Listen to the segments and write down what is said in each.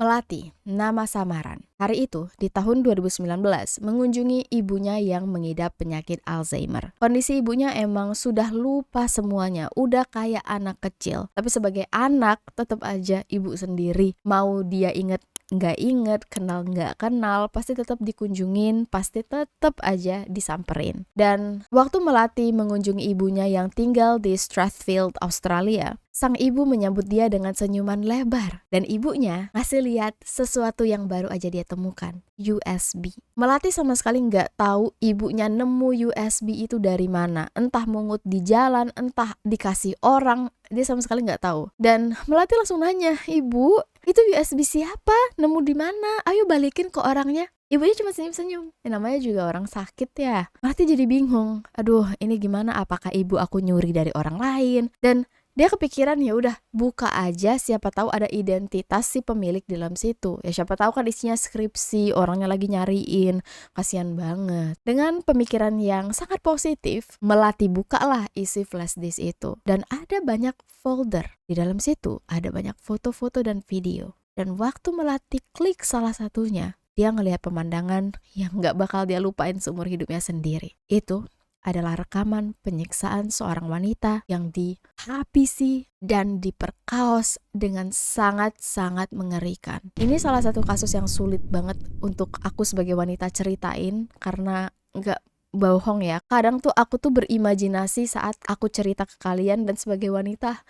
Melati, nama samaran. Hari itu, di tahun 2019, mengunjungi ibunya yang mengidap penyakit Alzheimer. Kondisi ibunya emang sudah lupa semuanya, udah kayak anak kecil. Tapi sebagai anak, tetap aja ibu sendiri. Mau dia inget nggak inget, kenal nggak kenal, pasti tetap dikunjungin, pasti tetap aja disamperin. Dan waktu Melati mengunjungi ibunya yang tinggal di Strathfield, Australia, sang ibu menyambut dia dengan senyuman lebar. Dan ibunya ngasih lihat sesuatu yang baru aja dia temukan, USB. Melati sama sekali nggak tahu ibunya nemu USB itu dari mana. Entah mungut di jalan, entah dikasih orang, dia sama sekali nggak tahu. Dan Melati langsung nanya, "Ibu, itu USB siapa? Nemu di mana? Ayo balikin ke orangnya." Ibunya cuma senyum-senyum. Namanya juga orang sakit ya. Melati jadi bingung. Aduh, ini gimana? Apakah ibu aku nyuri dari orang lain? Dan dia kepikiran ya udah buka aja, siapa tahu ada identitas si pemilik di dalam situ. Ya siapa tahu kan isinya skripsi, orangnya lagi nyariin. Kasian banget. Dengan pemikiran yang sangat positif, Melati bukalah isi flash disk itu. Dan ada banyak folder. Di dalam situ ada banyak foto-foto dan video. Dan waktu Melati klik salah satunya, dia ngelihat pemandangan yang gak bakal dia lupain seumur hidupnya sendiri. Itu adalah rekaman penyiksaan seorang wanita yang dihabisi dan diperkaos dengan sangat-sangat mengerikan. Ini salah satu kasus yang sulit banget untuk aku sebagai wanita ceritain karena nggak bohong ya. Kadang tuh aku tuh berimajinasi saat aku cerita ke kalian, dan sebagai wanita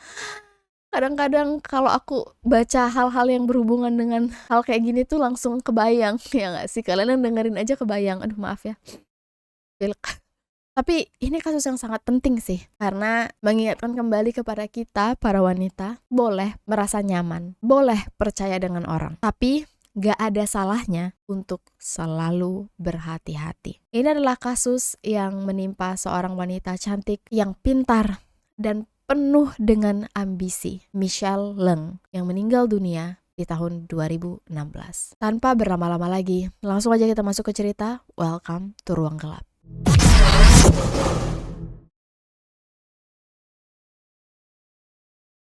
kadang-kadang kalau aku baca hal-hal yang berhubungan dengan hal kayak gini tuh langsung kebayang. Ya nggak sih? Kalian yang dengerin aja kebayang. Aduh maaf ya. Pilek. Tapi ini kasus yang sangat penting sih, karena mengingatkan kembali kepada kita, para wanita, boleh merasa nyaman, boleh percaya dengan orang, tapi gak ada salahnya untuk selalu berhati-hati. Ini adalah kasus yang menimpa seorang wanita cantik yang pintar dan penuh dengan ambisi, Michelle Leung, yang meninggal dunia di tahun 2016. Tanpa berlama-lama lagi, langsung aja kita masuk ke cerita. Welcome to Ruang Gelap.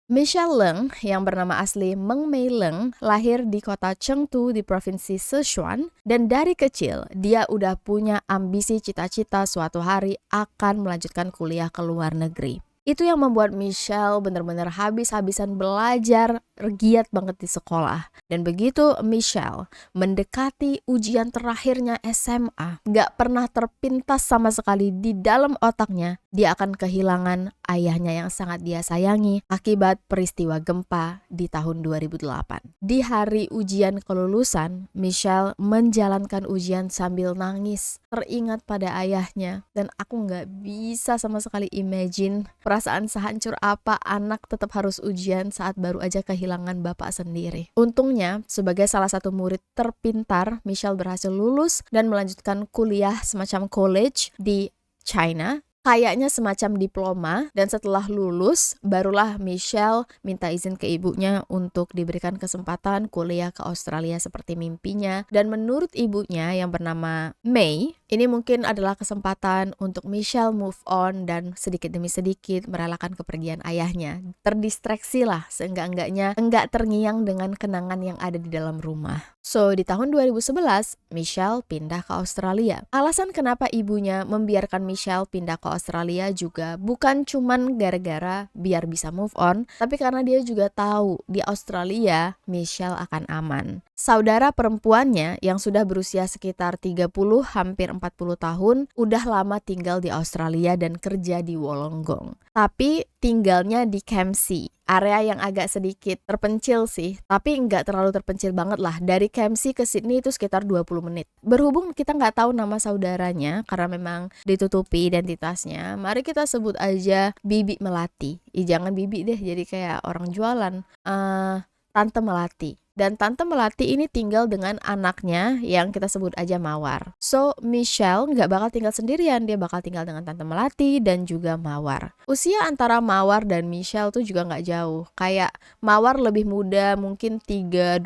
Michelle Leung, yang bernama asli Meng Mei Leung, lahir di kota Chengdu di provinsi Sichuan, dan dari kecil dia udah punya ambisi cita-cita suatu hari akan melanjutkan kuliah ke luar negeri. Itu yang membuat Michelle benar-benar habis-habisan belajar, giat banget di sekolah. Dan begitu Michelle mendekati ujian terakhirnya SMA, gak pernah terpintas sama sekali di dalam otaknya dia akan kehilangan ayahnya yang sangat dia sayangi akibat peristiwa gempa di tahun 2008. Di hari ujian kelulusan, Michelle menjalankan ujian sambil nangis, teringat pada ayahnya, dan aku gak bisa sama sekali imagine perasaan sehancur apa anak tetap harus ujian saat baru aja kehilangan bapak sendiri. Untungnya, sebagai salah satu murid terpintar, Michelle berhasil lulus dan melanjutkan kuliah semacam college di China. Kayaknya semacam diploma, dan setelah lulus barulah Michelle minta izin ke ibunya untuk diberikan kesempatan kuliah ke Australia seperti mimpinya. Dan menurut ibunya yang bernama Mei, ini mungkin adalah kesempatan untuk Michelle move on dan sedikit demi sedikit merelakan kepergian ayahnya. Terdistraksi lah, seenggak-enggaknya enggak terngiang dengan kenangan yang ada di dalam rumah. So, di tahun 2011, Michelle pindah ke Australia. Alasan kenapa ibunya membiarkan Michelle pindah ke Australia juga bukan cuman gara-gara biar bisa move on, tapi karena dia juga tahu di Australia Michelle akan aman. Saudara perempuannya yang sudah berusia sekitar 30 hampir 40 tahun udah lama tinggal di Australia dan kerja di Wollongong. Tapi tinggalnya di Campsie, area yang agak sedikit terpencil sih, tapi nggak terlalu terpencil banget lah. Dari Campsie ke Sydney itu sekitar 20 menit. Berhubung kita nggak tahu nama saudaranya karena memang ditutupi identitasnya, mari kita sebut aja Bibi Melati. Jangan Bibi deh, jadi kayak orang jualan. Tante Melati. Dan Tante Melati ini tinggal dengan anaknya yang kita sebut aja Mawar. So, Michelle nggak bakal tinggal sendirian, dia bakal tinggal dengan Tante Melati dan juga Mawar. Usia antara Mawar dan Michelle tuh juga nggak jauh. Kayak Mawar lebih muda, mungkin 2-3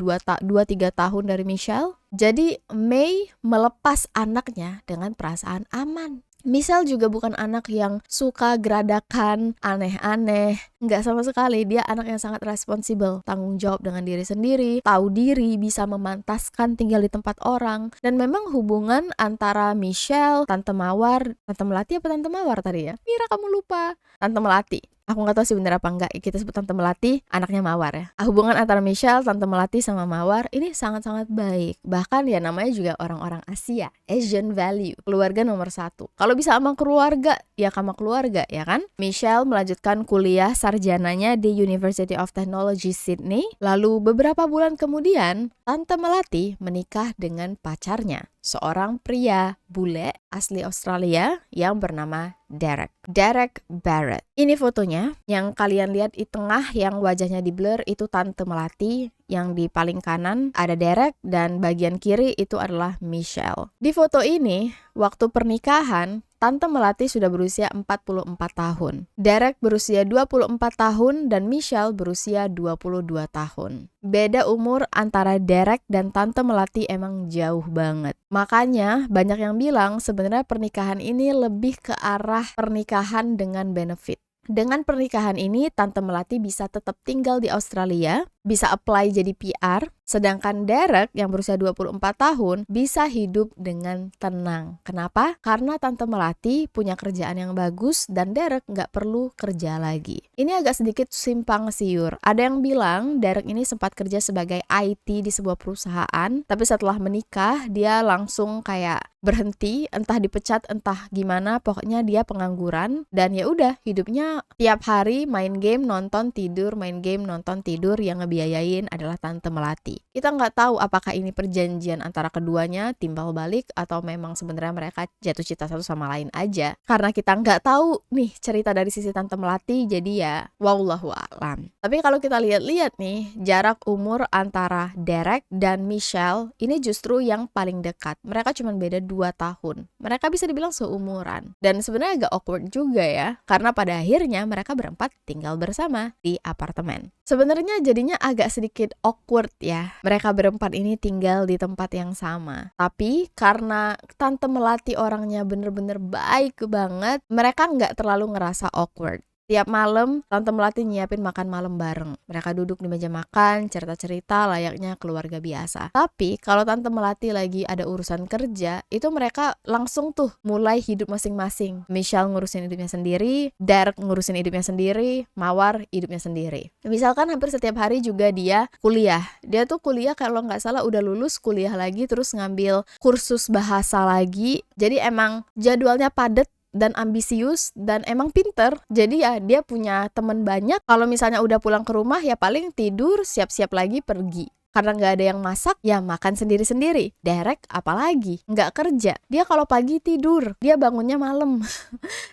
tahun dari Michelle. Jadi Mei melepas anaknya dengan perasaan aman. Michelle juga bukan anak yang suka geradakan, aneh-aneh. Nggak sama sekali, dia anak yang sangat responsibel, tanggung jawab dengan diri sendiri, tahu diri, bisa memantaskan tinggal di tempat orang. Dan memang hubungan antara Michelle, Tante Melati apa Tante Mawar tadi ya? Mira, kamu lupa. Tante Melati. Aku nggak tahu sih bener apa enggak, kita sebut Tante Melati, anaknya Mawar ya. Hubungan antara Michelle, Tante Melati sama Mawar ini sangat-sangat baik. Bahkan ya namanya juga orang-orang Asia, Asian value, keluarga nomor 1. Kalau bisa sama keluarga, ya sama keluarga ya kan. Michelle melanjutkan kuliah sarjananya di University of Technology Sydney. Lalu beberapa bulan kemudian, Tante Melati menikah dengan pacarnya, seorang pria bule asli Australia yang bernama Derek Barrett. Ini fotonya yang kalian lihat di tengah yang wajahnya di blur itu Tante Melati, yang di paling kanan ada Derek dan bagian kiri itu adalah Michelle. Di foto ini waktu pernikahan Tante Melati sudah berusia 44 tahun. Derek berusia 24 tahun dan Michelle berusia 22 tahun. Beda umur antara Derek dan Tante Melati emang jauh banget. Makanya banyak yang bilang sebenarnya pernikahan ini lebih ke arah pernikahan dengan benefit. Dengan pernikahan ini, Tante Melati bisa tetap tinggal di Australia, bisa apply jadi PR, sedangkan Derek yang berusia 24 tahun bisa hidup dengan tenang. Kenapa? Karena Tante Melati punya kerjaan yang bagus dan Derek nggak perlu kerja lagi. Ini agak sedikit simpang siur. Ada yang bilang Derek ini sempat kerja sebagai IT di sebuah perusahaan, tapi setelah menikah dia langsung kayak berhenti, entah dipecat, entah gimana, pokoknya dia pengangguran dan ya udah hidupnya tiap hari main game, nonton, tidur, main game, nonton, tidur, yang ngebiayain adalah Tante Melati. Kita nggak tahu apakah ini perjanjian antara keduanya, timbal balik, atau memang sebenarnya mereka jatuh cinta satu sama lain aja. Karena kita nggak tahu nih cerita dari sisi Tante Melati, jadi ya wallahu a'lam. Tapi kalau kita lihat-lihat nih, jarak umur antara Derek dan Michelle ini justru yang paling dekat. Mereka cuma beda 2 tahun. Mereka bisa dibilang seumuran. Dan sebenarnya agak awkward juga ya, karena pada akhirnya mereka berempat tinggal bersama di apartemen. Sebenarnya jadinya agak sedikit awkward ya. Mereka berempat ini tinggal di tempat yang sama. Tapi karena Tante Melati orangnya bener-bener baik banget, mereka nggak terlalu ngerasa awkward. Tiap malam, Tante Melati nyiapin makan malam bareng. Mereka duduk di meja makan, cerita-cerita layaknya keluarga biasa. Tapi, kalau Tante Melati lagi ada urusan kerja, itu mereka langsung tuh mulai hidup masing-masing. Michelle ngurusin hidupnya sendiri, Derek ngurusin hidupnya sendiri, Mawar hidupnya sendiri. Misalkan hampir setiap hari juga dia kuliah. Dia tuh kuliah kalau nggak salah udah lulus kuliah lagi, terus ngambil kursus bahasa lagi. Jadi emang jadwalnya padat dan ambisius dan emang pinter. Jadi ya dia punya temen banyak. Kalau misalnya udah pulang ke rumah ya paling tidur, siap-siap lagi pergi. Karena nggak ada yang masak, ya makan sendiri-sendiri. Derek apalagi, nggak kerja. Dia kalau pagi tidur, dia bangunnya malam.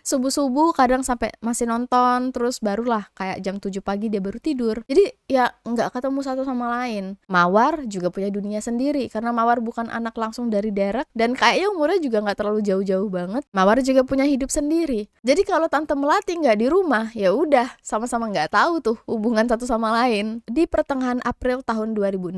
Subuh-subuh kadang sampai masih nonton, terus barulah kayak jam 7 pagi dia baru tidur. Jadi ya nggak ketemu satu sama lain. Mawar juga punya dunia sendiri, karena Mawar bukan anak langsung dari Derek, dan kayaknya umurnya juga nggak terlalu jauh-jauh banget. Mawar juga punya hidup sendiri. Jadi kalau Tante Melati nggak di rumah, ya udah sama-sama nggak tahu tuh hubungan satu sama lain. Di pertengahan April tahun 2016,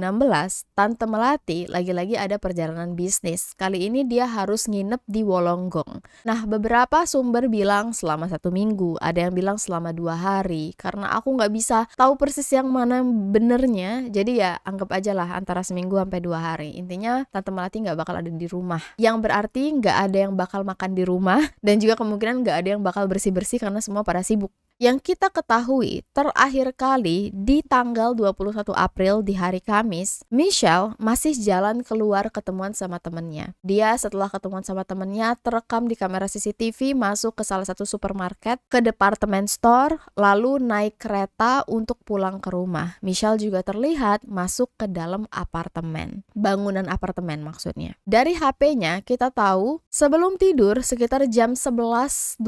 Tante Melati lagi-lagi ada perjalanan bisnis. Kali ini dia harus nginep di Wollongong. Nah, beberapa sumber bilang selama 1 minggu, ada yang bilang selama 2 hari. Karena aku nggak bisa tahu persis yang mana benernya, jadi ya anggap aja lah antara seminggu sampai 2 hari. Intinya Tante Melati nggak bakal ada di rumah. Yang berarti nggak ada yang bakal makan di rumah, dan juga kemungkinan nggak ada yang bakal bersih-bersih karena semua pada sibuk. Yang kita ketahui terakhir kali di tanggal 21 April di hari Kamis, Michelle masih jalan keluar ketemuan sama temennya. Dia setelah ketemuan sama temennya terekam di kamera CCTV masuk ke salah satu supermarket, ke department store, lalu naik kereta untuk pulang ke rumah. Michelle juga terlihat masuk ke dalam apartemen, bangunan apartemen maksudnya. Dari HP-nya kita tahu sebelum tidur sekitar jam 11-12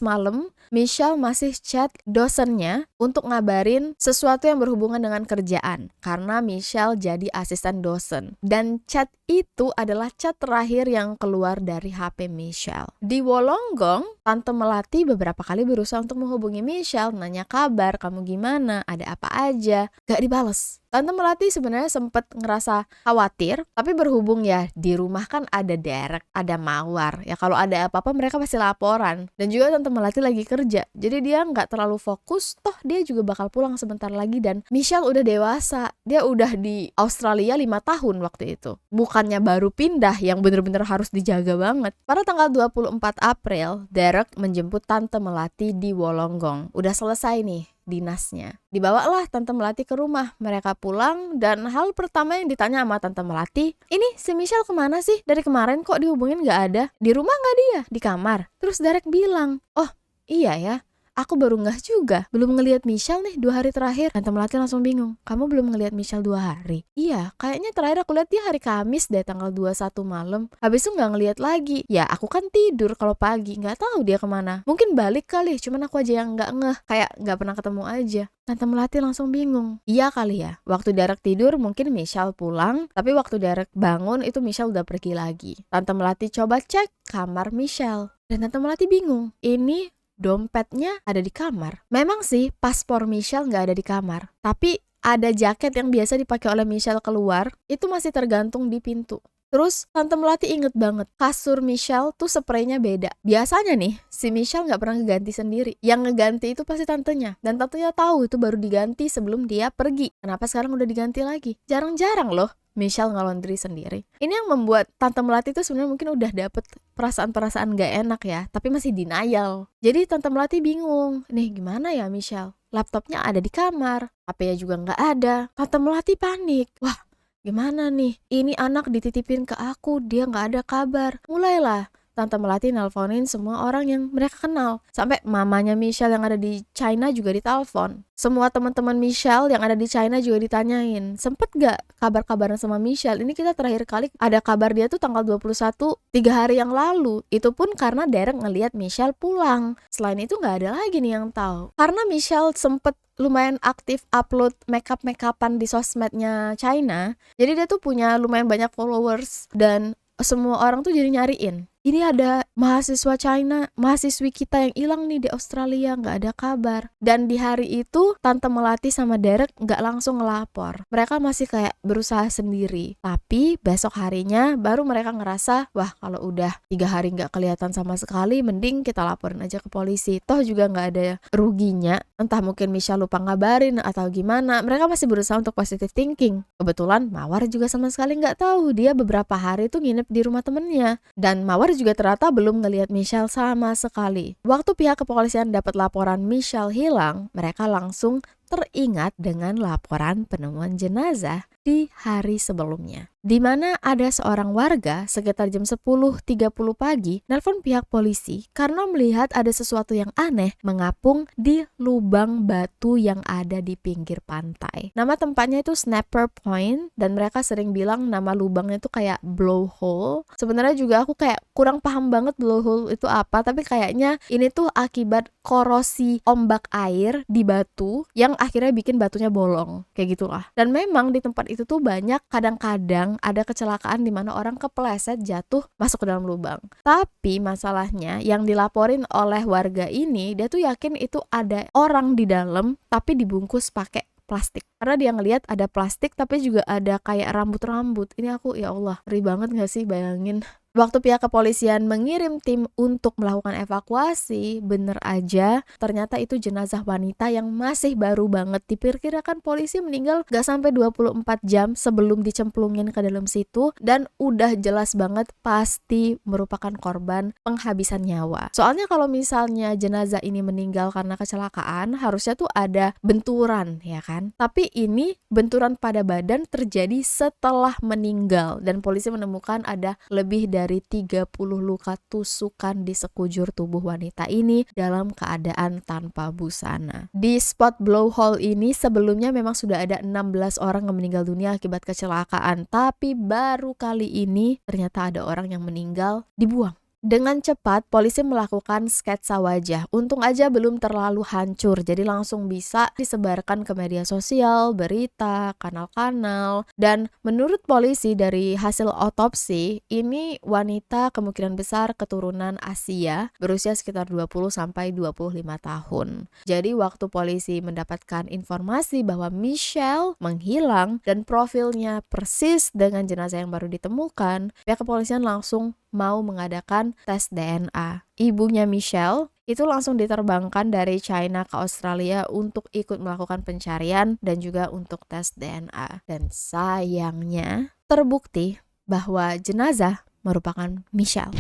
malam, Michelle masih chat dosennya untuk ngabarin sesuatu yang berhubungan dengan kerjaan, karena Michelle jadi asisten dosen. Dan chat itu adalah chat terakhir yang keluar dari HP Michelle. Di Wollongong, Tante Melati beberapa kali berusaha untuk menghubungi Michelle, nanya kabar, kamu gimana, ada apa aja, gak dibales. Tante Melati sebenarnya sempat ngerasa khawatir, tapi berhubung ya di rumah kan ada Derek, ada Mawar, keluar. Ya kalau ada apa-apa mereka pasti laporan. Dan juga Tante Melati lagi kerja, jadi dia nggak terlalu fokus. Toh dia juga bakal pulang sebentar lagi dan Michelle udah dewasa. Dia udah di Australia 5 tahun waktu itu. Bukannya baru pindah yang bener-bener harus dijaga banget. Pada tanggal 24 April, Derek menjemput Tante Melati di Wollongong. Udah selesai nih dinasnya. Dibawalah Tante Melati ke rumah. Mereka pulang dan hal pertama yang ditanya sama Tante Melati, ini si Michelle kemana sih? Dari kemarin kok dihubungin gak ada? Di rumah gak dia? Di kamar? Terus Derek bilang, oh iya ya, aku baru ngeh juga, belum ngelihat Michelle nih 2 hari terakhir. Tante Melati langsung bingung, kamu belum ngelihat Michelle 2 hari? Iya, kayaknya terakhir aku lihat dia hari Kamis deh, tanggal 21 malam. Habis itu nggak ngelihat lagi. Ya aku kan tidur kalau pagi, nggak tahu dia kemana. Mungkin balik kali, cuman aku aja yang nggak ngeh, kayak nggak pernah ketemu aja. Tante Melati langsung bingung. Iya kali ya, waktu Derek tidur mungkin Michelle pulang, tapi waktu Derek bangun itu Michelle udah pergi lagi. Tante Melati coba cek kamar Michelle, dan Tante Melati bingung. Ini dompetnya ada di kamar. Memang sih paspor Michelle nggak ada di kamar, tapi ada jaket yang biasa dipakai oleh Michelle keluar, itu masih tergantung di pintu. Terus Tante Melati inget banget, kasur Michelle tuh spraynya beda. Biasanya nih, si Michelle nggak pernah ngeganti sendiri. Yang ngeganti itu pasti tantenya. Dan tantenya tahu itu baru diganti sebelum dia pergi. Kenapa sekarang udah diganti lagi? Jarang-jarang loh Michelle nge-laundry sendiri. Ini yang membuat Tante Melati itu sebenarnya mungkin udah dapet perasaan-perasaan gak enak ya, tapi masih denial. Jadi Tante Melati bingung, nih gimana ya Michelle? Laptopnya ada di kamar, HP-nya juga gak ada. Tante Melati panik. Wah, gimana nih? Ini anak dititipin ke aku, dia gak ada kabar. Mulailah Tante Melati nelponin semua orang yang mereka kenal. Sampai mamanya Michelle yang ada di China juga ditelepon. Semua teman-teman Michelle yang ada di China juga ditanyain, sempet gak kabar-kabaran sama Michelle? Ini kita terakhir kali ada kabar dia tuh tanggal 21, 3 hari yang lalu. Itu pun karena Derek ngelihat Michelle pulang. Selain itu gak ada lagi nih yang tahu. Karena Michelle sempet lumayan aktif upload makeup-makeupan di sosmednya China, jadi dia tuh punya lumayan banyak followers dan semua orang tuh jadi nyariin. Ini ada mahasiswa China, mahasiswi kita yang hilang nih di Australia, nggak ada kabar. Dan di hari itu Tante Melati sama Derek nggak langsung ngelapor. Mereka masih kayak berusaha sendiri. Tapi besok harinya baru mereka ngerasa, wah kalau udah 3 hari nggak kelihatan sama sekali, mending kita laporin aja ke polisi. Toh juga nggak ada ruginya. Entah mungkin Michelle lupa ngabarin atau gimana. Mereka masih berusaha untuk positive thinking. Kebetulan Mawar juga sama sekali nggak tahu. Dia beberapa hari tuh nginep di rumah temennya. Dan Mawar juga ternyata belum ngelihat Michelle sama sekali. Waktu pihak kepolisian dapat laporan Michelle hilang, mereka langsung teringat dengan laporan penemuan jenazah di hari sebelumnya, di mana ada seorang warga sekitar jam 10.30 pagi nelpon pihak polisi karena melihat ada sesuatu yang aneh mengapung di lubang batu yang ada di pinggir pantai. Nama tempatnya itu Snapper Point dan mereka sering bilang nama lubangnya itu kayak blowhole. Sebenarnya juga aku kayak kurang paham banget blowhole itu apa, tapi kayaknya ini tuh akibat korosi ombak air di batu yang akhirnya bikin batunya bolong, kayak gitulah. Dan memang di tempat itu tuh banyak kadang-kadang ada kecelakaan di mana orang kepleset jatuh masuk ke dalam lubang. Tapi masalahnya yang dilaporin oleh warga ini, dia tuh yakin itu ada orang di dalam tapi dibungkus pakai plastik. Karena dia ngelihat ada plastik tapi juga ada kayak rambut-rambut. Ini aku, ya Allah, ngeri banget gak sih bayangin. Waktu pihak kepolisian mengirim tim untuk melakukan evakuasi, bener aja ternyata itu jenazah wanita yang masih baru banget. Diperkirakan polisi meninggal gak sampai 24 jam sebelum dicemplungin ke dalam situ, dan udah jelas banget pasti merupakan korban penghabisan nyawa. Soalnya kalau misalnya jenazah ini meninggal karena kecelakaan, harusnya tuh ada benturan, ya kan? Tapi ini benturan pada badan terjadi setelah meninggal, dan polisi menemukan ada lebih dari 30 luka tusukan di sekujur tubuh wanita ini dalam keadaan tanpa busana. Di spot blowhole ini sebelumnya memang sudah ada 16 orang yang meninggal dunia akibat kecelakaan, tapi baru kali ini ternyata ada orang yang meninggal dibuang. Dengan cepat, polisi melakukan sketsa wajah. Untung aja belum terlalu hancur, jadi langsung bisa disebarkan ke media sosial, berita, kanal-kanal. Dan menurut polisi dari hasil otopsi, ini wanita kemungkinan besar keturunan Asia, berusia sekitar 20-25 tahun. Jadi waktu polisi mendapatkan informasi bahwa Michelle menghilang dan profilnya persis dengan jenazah yang baru ditemukan, pihak kepolisian langsung mau mengadakan tes DNA. Ibunya Michelle itu langsung diterbangkan dari China ke Australia untuk ikut melakukan pencarian dan juga untuk tes DNA. Dan sayangnya terbukti bahwa jenazah merupakan Michelle.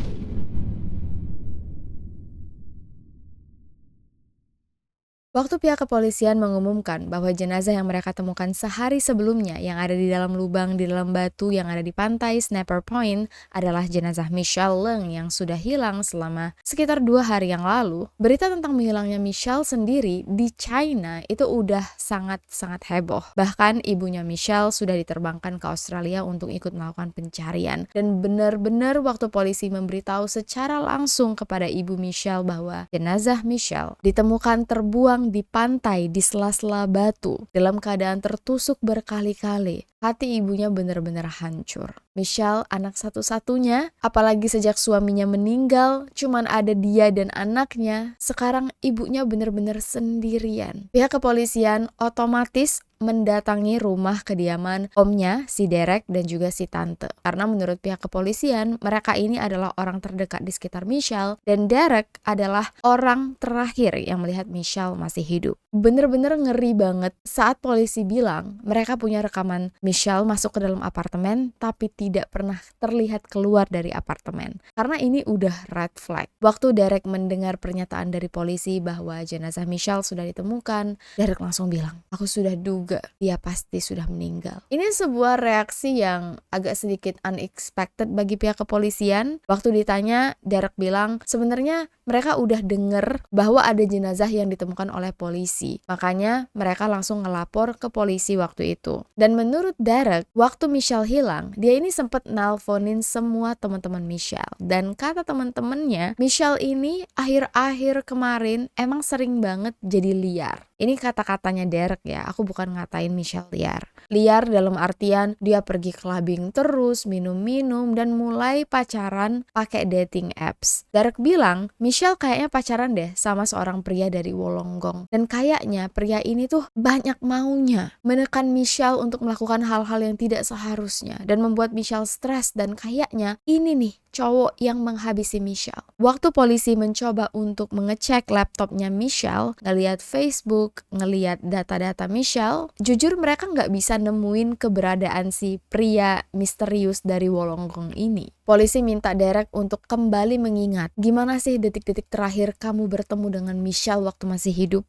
Waktu pihak kepolisian mengumumkan bahwa jenazah yang mereka temukan sehari sebelumnya yang ada di dalam lubang di dalam batu yang ada di pantai Snapper Point adalah jenazah Michelle Leung yang sudah hilang selama sekitar 2 hari yang lalu, berita tentang menghilangnya Michelle sendiri di China itu udah sangat-sangat heboh. Bahkan ibunya Michelle sudah diterbangkan ke Australia untuk ikut melakukan pencarian. Dan benar-benar waktu polisi memberitahu secara langsung kepada ibu Michelle bahwa jenazah Michelle ditemukan terbuang di pantai di sela-sela batu dalam keadaan tertusuk berkali-kali. Hati ibunya benar-benar hancur. Michelle anak satu-satunya, apalagi sejak suaminya meninggal, cuman ada dia dan anaknya. Sekarang ibunya benar-benar sendirian. Pihak kepolisian otomatis mendatangi rumah kediaman omnya, si Derek, dan juga si tante. Karena menurut pihak kepolisian, mereka ini adalah orang terdekat di sekitar Michelle, dan Derek adalah orang terakhir yang melihat Michelle masih hidup. Bener-bener ngeri banget saat polisi bilang mereka punya rekaman Michelle masuk ke dalam apartemen tapi tidak pernah terlihat keluar dari apartemen. Karena ini udah red flag. Waktu Derek mendengar pernyataan dari polisi bahwa jenazah Michelle sudah ditemukan, Derek langsung bilang, "Aku sudah duga dia pasti sudah meninggal." Ini sebuah reaksi yang agak sedikit unexpected bagi pihak kepolisian. Waktu ditanya, Derek bilang sebenarnya mereka udah denger bahwa ada jenazah yang ditemukan oleh polisi. Makanya mereka langsung ngelapor ke polisi waktu itu. Dan menurut Derek, waktu Michelle hilang, dia ini sempat nelponin semua teman-teman Michelle. Dan kata teman-temannya, Michelle ini akhir-akhir kemarin emang sering banget jadi liar. Ini kata-katanya Derek ya, aku bukan ngatain Michelle liar. Liar dalam artian dia pergi clubbing terus, minum-minum, dan mulai pacaran pakai dating apps. Derek bilang, Michelle kayaknya pacaran deh sama seorang pria dari Wollongong. Dan kayaknya pria ini tuh banyak maunya, menekan Michelle untuk melakukan hal-hal yang tidak seharusnya, dan membuat Michelle stres, dan kayaknya ini nih cowok yang menghabisi Michelle. Waktu polisi mencoba untuk mengecek laptopnya Michelle, ngelihat Facebook, ngelihat data-data Michelle, jujur mereka nggak bisa nemuin keberadaan si pria misterius dari Wollongong ini. Polisi minta Derek untuk kembali mengingat, gimana sih detik-detik terakhir kamu bertemu dengan Michelle waktu masih hidup?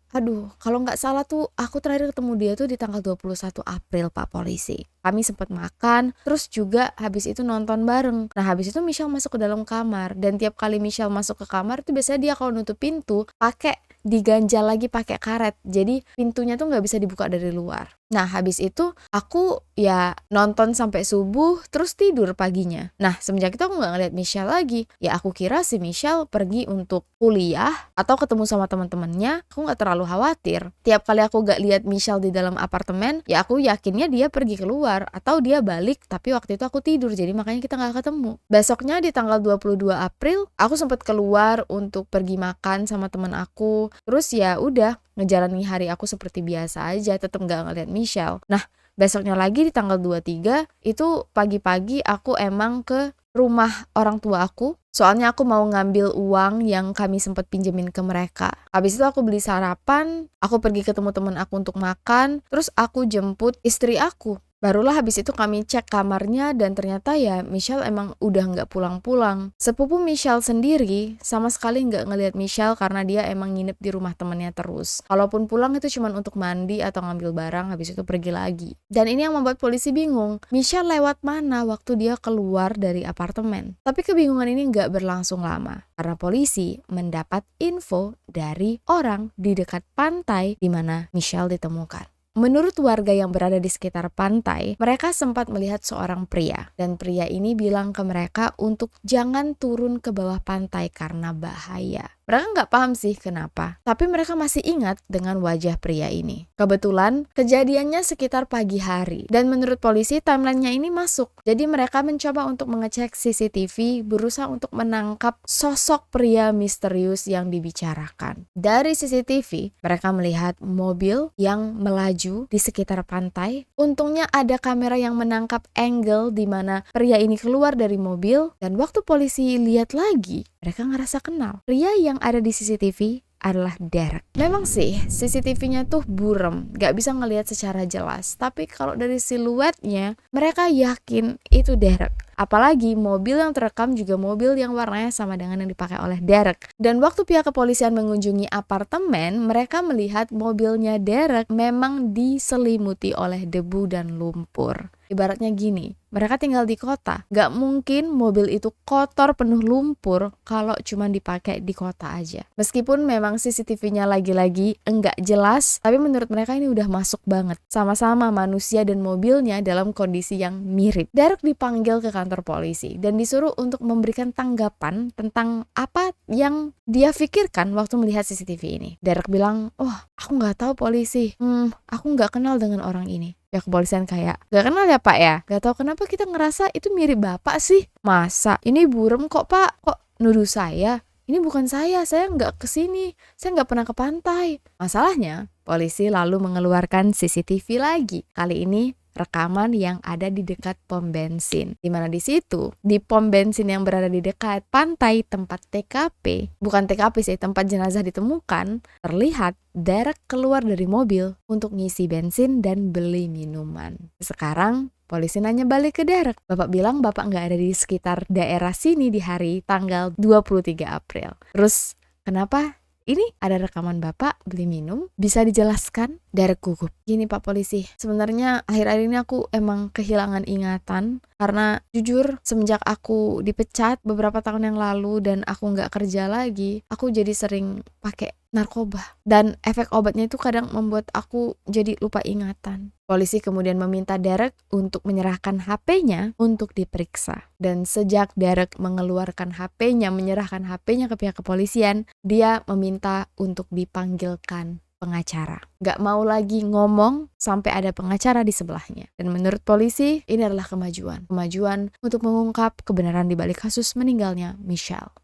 Aduh, kalau nggak salah tuh aku terakhir ketemu dia tuh di tanggal 21 April, Pak Polisi. Kami sempat makan, terus juga habis itu nonton bareng. Nah, habis itu Michelle masuk ke dalam kamar, dan tiap kali Michelle masuk ke kamar tuh biasanya dia kalau nutup pintu pakai diganjal lagi pakai karet. Jadi pintunya tuh nggak bisa dibuka dari luar. Nah, habis itu aku ya nonton sampai subuh terus tidur paginya. Nah, semenjak itu aku nggak ngeliat Michelle lagi. Ya aku kira si Michelle pergi untuk kuliah atau ketemu sama teman-temannya. Aku nggak terlalu khawatir. Tiap kali aku nggak lihat Michelle di dalam apartemen, ya aku yakinnya dia pergi keluar atau dia balik. Tapi waktu itu aku tidur, jadi makanya kita nggak ketemu. Besoknya di tanggal 22 April, aku sempat keluar untuk pergi makan sama teman aku. Terus ya udah ngejalani hari aku seperti biasa aja, tetap nggak ngeliat Michelle. Nah, besoknya lagi di tanggal 23 itu pagi-pagi aku emang ke rumah orang tua aku. Soalnya aku mau ngambil uang yang kami sempat pinjemin ke mereka. Habis itu aku beli sarapan, aku pergi ketemu teman aku untuk makan, terus aku jemput istri aku. Barulah habis itu kami cek kamarnya, dan ternyata ya Michelle emang udah nggak pulang-pulang. Sepupu Michelle sendiri sama sekali nggak ngelihat Michelle karena dia emang nginep di rumah temennya terus. Kalaupun pulang itu cuma untuk mandi atau ngambil barang, habis itu pergi lagi. Dan ini yang membuat polisi bingung. Michelle lewat mana waktu dia keluar dari apartemen? Tapi kebingungan ini nggak berlangsung lama karena polisi mendapat info dari orang di dekat pantai di mana Michelle ditemukan. Menurut warga yang berada di sekitar pantai, mereka sempat melihat seorang pria, dan pria ini bilang ke mereka untuk jangan turun ke bawah pantai karena bahaya. Mereka nggak paham sih kenapa, tapi mereka masih ingat dengan wajah pria ini. Kebetulan kejadiannya sekitar pagi hari, dan menurut polisi timelinenya ini masuk. Jadi mereka mencoba untuk mengecek CCTV, berusaha untuk menangkap sosok pria misterius yang dibicarakan. Dari CCTV, mereka melihat mobil yang melaju di sekitar pantai. Untungnya ada kamera yang menangkap angle di mana pria ini keluar dari mobil, dan waktu polisi lihat lagi, mereka ngerasa kenal. Pria yang ada di CCTV adalah Derek. Memang sih CCTV-nya tuh burem, gak bisa ngelihat secara jelas. Tapi kalau dari siluetnya, mereka yakin itu Derek. Apalagi mobil yang terekam juga mobil yang warnanya sama dengan yang dipakai oleh Derek. Dan waktu pihak kepolisian mengunjungi apartemen, mereka melihat mobilnya Derek memang diselimuti oleh debu dan lumpur. Ibaratnya gini, mereka tinggal di kota, gak mungkin mobil itu kotor penuh lumpur kalau cuma dipakai di kota aja. Meskipun memang CCTV-nya lagi-lagi enggak jelas, tapi menurut mereka ini udah masuk banget. Sama-sama manusia dan mobilnya dalam kondisi yang mirip. Derek dipanggil ke kantor polisi dan disuruh untuk memberikan tanggapan tentang apa yang dia pikirkan waktu melihat CCTV ini. Derek bilang, aku gak tahu polisi, aku gak kenal dengan orang ini. Ya kepolisian kayak, gak kenal ya pak ya? Gak tahu kenapa kita ngerasa itu mirip bapak sih. Masa? Ini burem kok pak? Kok nuduh saya? Ini bukan saya nggak kesini. Saya nggak pernah ke pantai. Masalahnya, polisi lalu mengeluarkan CCTV lagi. Kali ini rekaman yang ada di dekat pom bensin. Dimana di situ, di pom bensin yang berada di dekat pantai tempat TKP, bukan TKP sih, tempat jenazah ditemukan, terlihat Derek keluar dari mobil untuk ngisi bensin dan beli minuman. Sekarang, polisi nanya balik ke Derek. Bapak bilang bapak nggak ada di sekitar daerah sini di hari tanggal 23 April. Terus, kenapa? Ini ada rekaman bapak beli minum, bisa dijelaskan? Derek gugup. Gini pak polisi, sebenarnya akhir-akhir ini aku emang kehilangan ingatan karena jujur semenjak aku dipecat beberapa tahun yang lalu dan aku nggak kerja lagi, aku jadi sering pakai narkoba dan efek obatnya itu kadang membuat aku jadi lupa ingatan. Polisi kemudian meminta Derek untuk menyerahkan HP-nya untuk diperiksa. Dan sejak Derek mengeluarkan HP-nya, menyerahkan HP-nya ke pihak kepolisian, dia meminta untuk dipanggilkan pengacara. Gak mau lagi ngomong sampai ada pengacara di sebelahnya. Dan menurut polisi, ini adalah kemajuan. Kemajuan untuk mengungkap kebenaran di balik kasus meninggalnya Michelle.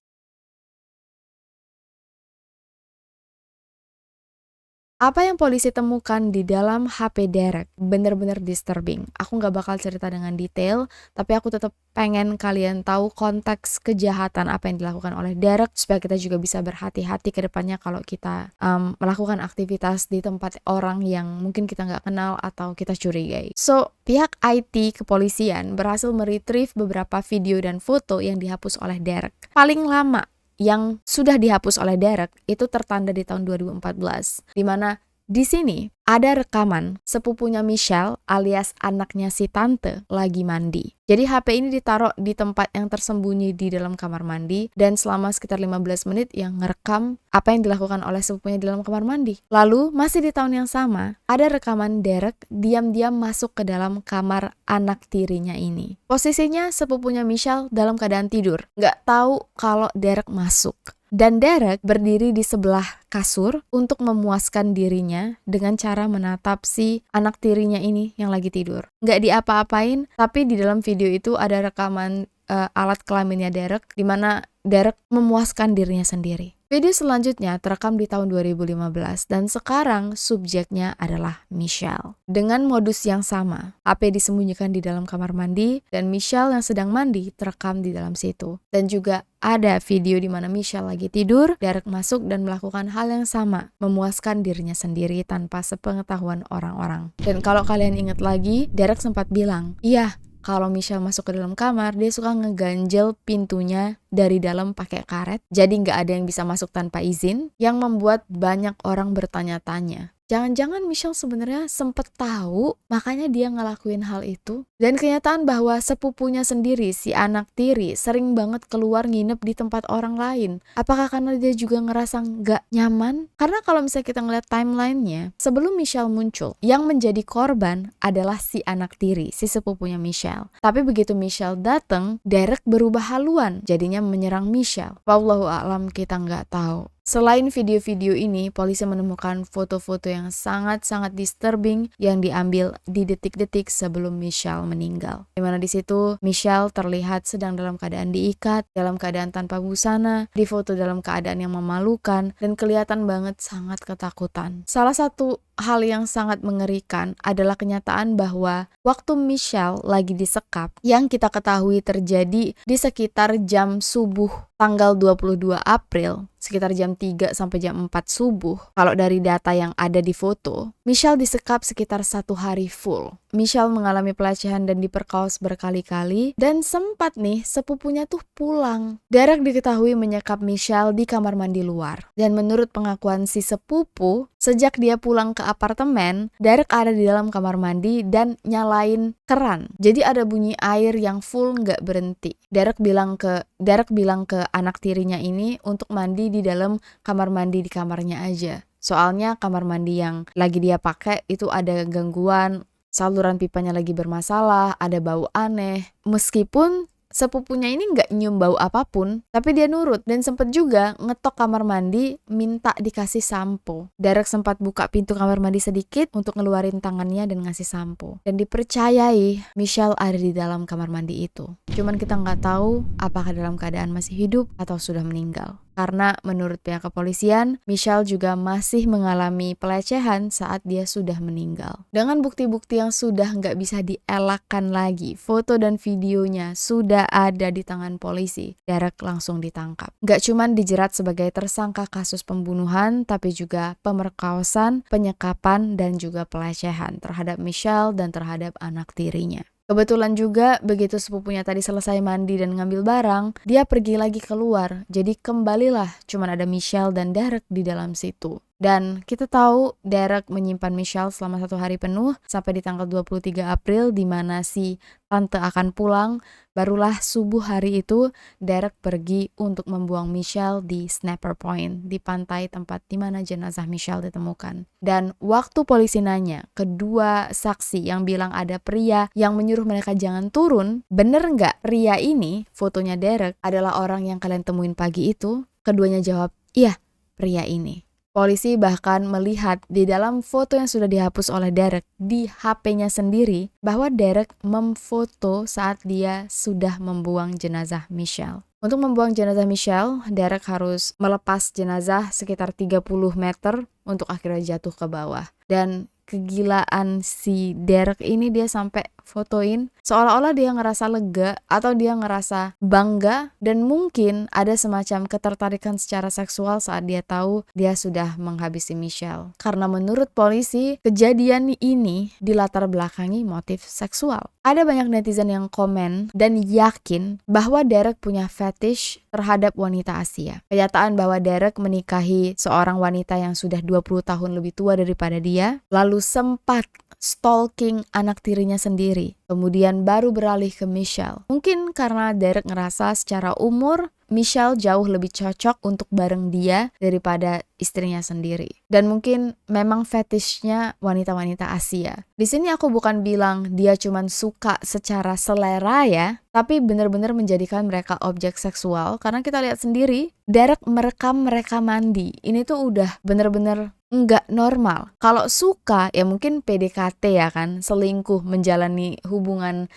Apa yang polisi temukan di dalam HP Derek benar-benar disturbing. Aku gak bakal cerita dengan detail, tapi aku tetap pengen kalian tahu konteks kejahatan apa yang dilakukan oleh Derek, supaya kita juga bisa berhati-hati ke depannya kalau kita melakukan aktivitas di tempat orang yang mungkin kita gak kenal atau kita curigai. So, pihak IT kepolisian berhasil meretrieve beberapa video dan foto yang dihapus oleh Derek. Paling lama yang sudah dihapus oleh Derek itu tertanda di tahun 2014, di mana di sini ada rekaman sepupunya Michelle alias anaknya si tante lagi mandi. Jadi HP ini ditaruh di tempat yang tersembunyi di dalam kamar mandi dan selama sekitar 15 menit yang ngerekam apa yang dilakukan oleh sepupunya di dalam kamar mandi. Lalu masih di tahun yang sama ada rekaman Derek diam-diam masuk ke dalam kamar anak tirinya ini. Posisinya sepupunya Michelle dalam keadaan tidur, nggak tahu kalau Derek masuk. Dan Derek berdiri di sebelah kasur untuk memuaskan dirinya dengan cara menatap si anak tirinya ini yang lagi tidur. Nggak diapa-apain, tapi di dalam video itu ada rekaman alat kelaminnya Derek, di mana Derek memuaskan dirinya sendiri. Video selanjutnya terekam di tahun 2015 dan sekarang subjeknya adalah Michelle. Dengan modus yang sama, HP disembunyikan di dalam kamar mandi dan Michelle yang sedang mandi terekam di dalam situ. Dan juga ada video di mana Michelle lagi tidur, Derek masuk dan melakukan hal yang sama, memuaskan dirinya sendiri tanpa sepengetahuan orang-orang. Dan kalau kalian ingat lagi, Derek sempat bilang, iya, kalau Michelle masuk ke dalam kamar, dia suka ngeganjel pintunya dari dalam pakai karet. Jadi nggak ada yang bisa masuk tanpa izin, yang membuat banyak orang bertanya-tanya. Jangan-jangan Michelle sebenarnya sempet tahu, makanya dia ngelakuin hal itu. Dan kenyataan bahwa sepupunya sendiri, si anak tiri, sering banget keluar nginep di tempat orang lain. Apakah karena dia juga ngerasa nggak nyaman? Karena kalau misalnya kita ngeliat timelinenya, sebelum Michelle muncul, yang menjadi korban adalah si anak tiri, si sepupunya Michelle. Tapi begitu Michelle datang, Derek berubah haluan, jadinya menyerang Michelle. Wallahu a'lam, kita nggak tahu. Selain video-video ini, polisi menemukan foto-foto yang sangat-sangat disturbing yang diambil di detik-detik sebelum Michelle meninggal. Di mana di situ Michelle terlihat sedang dalam keadaan diikat, dalam keadaan tanpa busana, difoto dalam keadaan yang memalukan, dan kelihatan banget sangat ketakutan. Salah satu hal yang sangat mengerikan adalah kenyataan bahwa waktu Michelle lagi disekap, yang kita ketahui terjadi di sekitar jam subuh tanggal 22 April, sekitar jam 3 sampai jam 4 subuh. Kalau dari data yang ada di foto, Michelle disekap sekitar 1 hari full. Michelle mengalami pelecehan dan diperkaos berkali-kali, dan sempat nih sepupunya tuh pulang. Derek diketahui menyekap Michelle di kamar mandi luar. Dan menurut pengakuan si sepupu, sejak dia pulang ke apartemen, Derek ada di dalam kamar mandi dan nyalain keran. Jadi ada bunyi air yang full nggak berhenti. Derek bilang ke anak tirinya ini untuk mandi di dalam kamar mandi di kamarnya aja. Soalnya kamar mandi yang lagi dia pakai itu ada gangguan, saluran pipanya lagi bermasalah, ada bau aneh. Meskipun sepupunya ini nggak nyium bau apapun, tapi dia nurut dan sempet juga ngetok kamar mandi minta dikasih sampo. Derek sempat buka pintu kamar mandi sedikit untuk ngeluarin tangannya dan ngasih sampo. Dan dipercayai Michelle ada di dalam kamar mandi itu. Cuman kita nggak tahu apakah dalam keadaan masih hidup atau sudah meninggal. Karena menurut pihak kepolisian, Michelle juga masih mengalami pelecehan saat dia sudah meninggal. Dengan bukti-bukti yang sudah nggak bisa dielakkan lagi, foto dan videonya sudah ada di tangan polisi, Derek langsung ditangkap. Nggak cuman dijerat sebagai tersangka kasus pembunuhan, tapi juga pemerkosaan, penyekapan, dan juga pelecehan terhadap Michelle dan terhadap anak tirinya. Kebetulan juga begitu sepupunya tadi selesai mandi dan ngambil barang, dia pergi lagi keluar. Jadi kembalilah cuman ada Michelle dan Derek di dalam situ. Dan kita tahu Derek menyimpan Michelle selama 1 hari penuh sampai di tanggal 23 April di mana si tante akan pulang. Barulah subuh hari itu Derek pergi untuk membuang Michelle di Snapper Point, di pantai tempat di mana jenazah Michelle ditemukan. Dan waktu polisi nanya kedua saksi yang bilang ada pria yang menyuruh mereka jangan turun, bener nggak pria ini, fotonya Derek, adalah orang yang kalian temuin pagi itu? Keduanya jawab, iya, pria ini. Polisi bahkan melihat di dalam foto yang sudah dihapus oleh Derek di HP-nya sendiri bahwa Derek memfoto saat dia sudah membuang jenazah Michelle. Untuk membuang jenazah Michelle, Derek harus melepas jenazah sekitar 30 meter untuk akhirnya jatuh ke bawah. Dan kegilaan si Derek ini dia sampai fotoin seolah-olah dia ngerasa lega atau dia ngerasa bangga dan mungkin ada semacam ketertarikan secara seksual saat dia tahu dia sudah menghabisi Michelle. Karena menurut polisi, kejadian ini dilatar belakangi motif seksual. Ada banyak netizen yang komen dan yakin bahwa Derek punya fetish terhadap wanita Asia. Kenyataan bahwa Derek menikahi seorang wanita yang sudah 20 tahun lebih tua daripada dia, lalu sempat stalking anak tirinya sendiri, kemudian baru beralih ke Michelle. Mungkin karena Derek ngerasa secara umur Michelle jauh lebih cocok untuk bareng dia daripada istrinya sendiri. Dan mungkin memang fetishnya wanita-wanita Asia. Di sini aku bukan bilang dia cuman suka secara selera ya, tapi benar-benar menjadikan mereka objek seksual. Karena kita lihat sendiri, Derek merekam mereka mandi. Ini tuh udah benar-benar nggak normal. Kalau suka ya mungkin PDKT ya kan, selingkuh, menjalani hubungan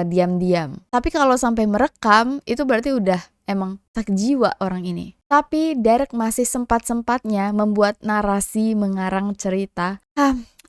diam-diam. Tapi kalau sampai merekam itu berarti udah emang tak jiwa orang ini. Tapi Derek masih sempat-sempatnya membuat narasi, mengarang cerita.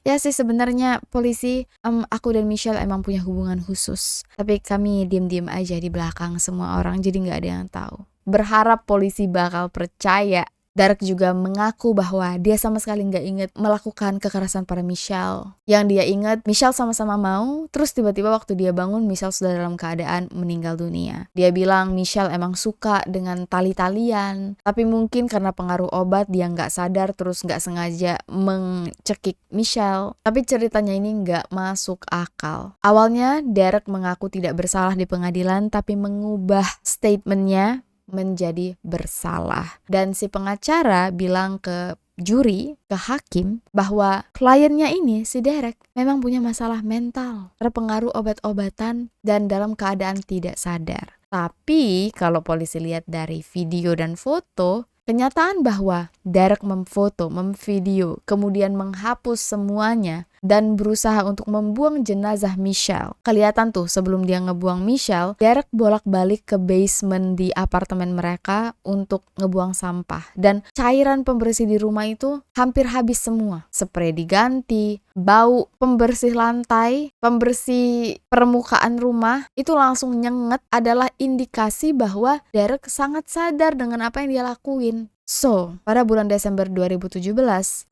Ya sih sebenarnya polisi, aku dan Michelle emang punya hubungan khusus. Tapi kami diam-diam aja di belakang semua orang, jadi nggak ada yang tahu. Berharap polisi bakal percaya. Derek juga mengaku bahwa dia sama sekali nggak ingat melakukan kekerasan pada Michelle. Yang dia ingat, Michelle sama-sama mau, terus tiba-tiba waktu dia bangun, Michelle sudah dalam keadaan meninggal dunia. Dia bilang Michelle emang suka dengan tali-talian, tapi mungkin karena pengaruh obat dia nggak sadar terus nggak sengaja mencekik Michelle. Tapi ceritanya ini nggak masuk akal. Awalnya Derek mengaku tidak bersalah di pengadilan, tapi mengubah statementnya menjadi bersalah. Dan si pengacara bilang ke juri, ke hakim, bahwa kliennya ini, si Derek, memang punya masalah mental, terpengaruh obat-obatan, dan dalam keadaan tidak sadar. Tapi kalau polisi lihat dari video dan foto, Kenyataan bahwa Derek memfoto, memvideo, kemudian menghapus semuanya dan berusaha untuk membuang jenazah Michelle. Kelihatan tuh sebelum dia ngebuang Michelle, Derek bolak-balik ke basement di apartemen mereka untuk ngebuang sampah. Dan cairan pembersih di rumah itu hampir habis semua. Spray diganti, bau pembersih lantai, pembersih permukaan rumah itu langsung nyenget adalah indikasi bahwa Derek sangat sadar dengan apa yang dia lakuin. So, pada bulan Desember 2017,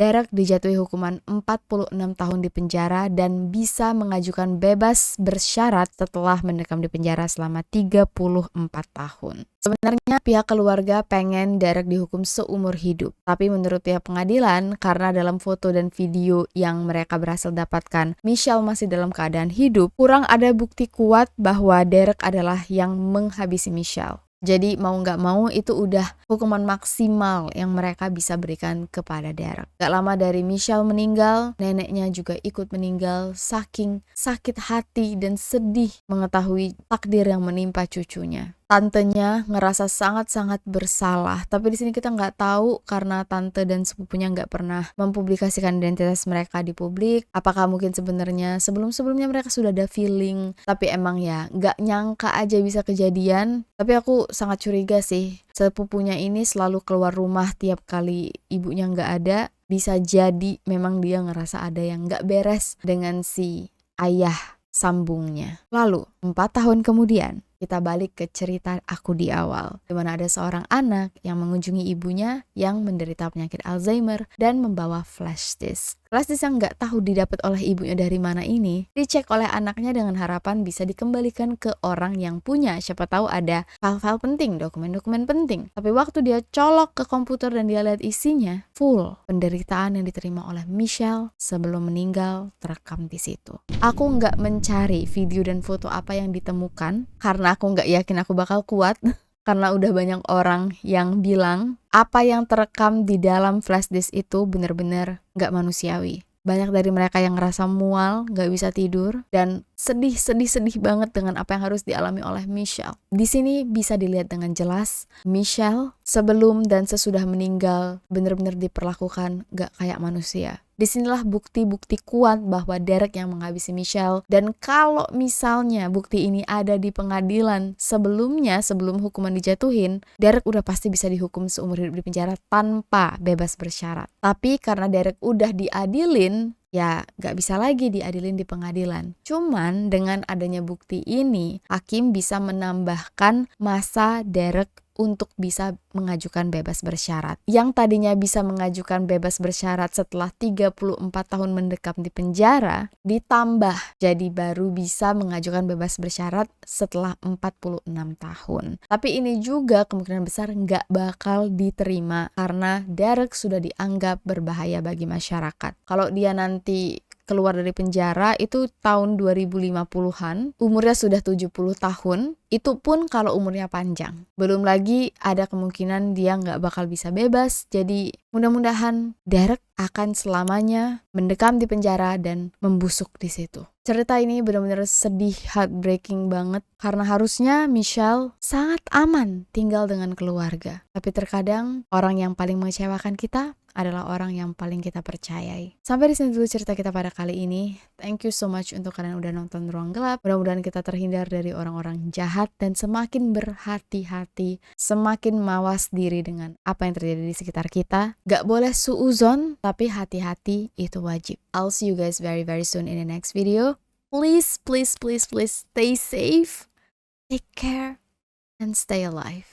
Derek dijatuhi hukuman 46 tahun di penjara dan bisa mengajukan bebas bersyarat setelah mendekam di penjara selama 34 tahun. Sebenarnya pihak keluarga pengen Derek dihukum seumur hidup, tapi menurut pihak pengadilan, karena dalam foto dan video yang mereka berhasil dapatkan, Michelle masih dalam keadaan hidup, kurang ada bukti kuat bahwa Derek adalah yang menghabisi Michelle. Jadi mau nggak mau itu udah hukuman maksimal yang mereka bisa berikan kepada Derek. Gak lama dari Michelle meninggal, neneknya juga ikut meninggal saking sakit hati dan sedih mengetahui takdir yang menimpa cucunya. Tantenya ngerasa sangat-sangat bersalah, tapi di sini kita nggak tahu karena tante dan sepupunya nggak pernah mempublikasikan identitas mereka di publik. Apakah mungkin sebenarnya sebelum-sebelumnya mereka sudah ada feeling, tapi emang ya nggak nyangka aja bisa kejadian. Tapi aku sangat curiga sih, sepupunya ini selalu keluar rumah tiap kali ibunya nggak ada. Bisa jadi memang dia ngerasa ada yang nggak beres dengan si ayah sambungnya. Lalu 4 tahun kemudian kita balik ke cerita aku di awal, di mana ada seorang anak yang mengunjungi ibunya yang menderita penyakit Alzheimer dan membawa flash disk. Flash disk yang nggak tahu didapat oleh ibunya dari mana ini, dicek oleh anaknya dengan harapan bisa dikembalikan ke orang yang punya. Siapa tahu ada file-file penting, dokumen-dokumen penting. Tapi waktu dia colok ke komputer dan dia lihat isinya, full penderitaan yang diterima oleh Michelle sebelum meninggal terekam di situ. Aku nggak mencari video dan foto apa yang ditemukan karena aku nggak yakin aku bakal kuat. Karena udah banyak orang yang bilang apa yang terekam di dalam flash disk itu benar-benar gak manusiawi. Banyak dari mereka yang ngerasa mual, gak bisa tidur, dan sedih banget dengan apa yang harus dialami oleh Michelle. Di sini bisa dilihat dengan jelas, Michelle sebelum dan sesudah meninggal benar-benar diperlakukan gak kayak manusia. Disinilah bukti-bukti kuat bahwa Derek yang menghabisi Michelle, dan kalau misalnya bukti ini ada di pengadilan sebelumnya, sebelum hukuman dijatuhin, Derek udah pasti bisa dihukum seumur hidup di penjara tanpa bebas bersyarat. Tapi karena Derek udah diadilin, ya gak bisa lagi diadilin di pengadilan. Cuman dengan adanya bukti ini, hakim bisa menambahkan masa Derek untuk bisa mengajukan bebas bersyarat. Yang tadinya bisa mengajukan bebas bersyarat setelah 34 tahun mendekam di penjara, ditambah jadi baru bisa mengajukan bebas bersyarat setelah 46 tahun. Tapi ini juga kemungkinan besar nggak bakal diterima karena Derek sudah dianggap berbahaya bagi masyarakat. Kalau dia nanti keluar dari penjara itu tahun 2050-an, umurnya sudah 70 tahun, itu pun kalau umurnya panjang. Belum lagi ada kemungkinan dia nggak bakal bisa bebas, jadi mudah-mudahan Derek akan selamanya mendekam di penjara dan membusuk di situ. Cerita ini benar-benar sedih, heartbreaking banget, karena harusnya Michelle sangat aman tinggal dengan keluarga. Tapi terkadang orang yang paling mengecewakan kita adalah orang yang paling kita percayai. Sampai di sini dulu cerita kita pada kali ini. Thank you so much untuk kalian udah nonton Ruang Gelap. Mudah-mudahan kita terhindar dari orang-orang jahat dan semakin berhati-hati, semakin mawas diri dengan apa yang terjadi di sekitar kita. Gak boleh suuzon, tapi hati-hati itu wajib. I'll see you guys very soon in the next video. Please stay safe, take care, and stay alive.